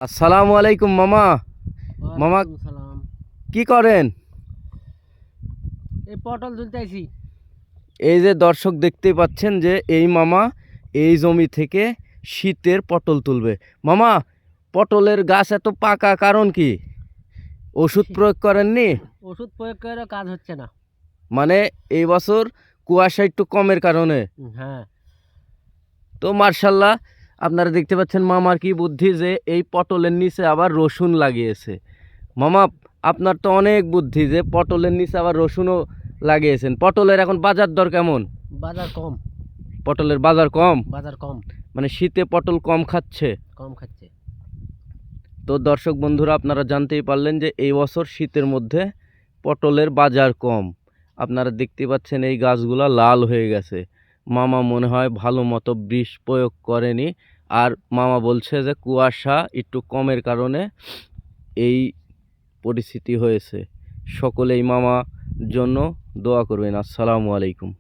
আসসালামু আলাইকুম মামা। মামা ওয়ালাইকুম সালাম। কি করেন? এই পটল তুলতেছি। এই যে দর্শক দেখতেই পাচ্ছেন যে এই মামা এই জমি থেকে শীতের পটল তুলবে। মামা, পটলের গাছ এত পাকা কারণ কি? ওষুধ প্রয়োগ করেননি? ওষুধ প্রয়োগ করে কাজ হচ্ছে না। মানে এই বছর কুয়াশা একটু কমের কারণে। হ্যাঁ, তো মার্শাল্লাহ, আপনারা দেখতে পাচ্ছেন মামার কি বুদ্ধি যে এই পটলের নিচে আবার রসুন লাগিয়েছে। মামা, আপনার তো অনেক বুদ্ধি যে পটলের নিচে আবার রসুনও লাগিয়েছেন। পটলের এখন বাজার দর কেমন? বাজার কম। পটলের বাজার কম? বাজার কম। মানে শীতে পটল কম খাচ্ছে। কম খাচ্ছে। তো দর্শক বন্ধুরা, আপনারা জানতেই পারলেন যে এই বছর শীতের মধ্যে পটলের বাজার কম। আপনারা দেখতে পাচ্ছেন এই গাছগুলা লাল হয়ে গেছে। মামা মনে হয় ভালো মতো বিষ প্রয়োগ করেনি। আর মামা বলছে যে কুয়াশা একটু কমের কারণে এই পরিস্থিতি হয়েছে। সকলেই মামা জন্য দোয়া করবেন। আসসালামু আলাইকুম।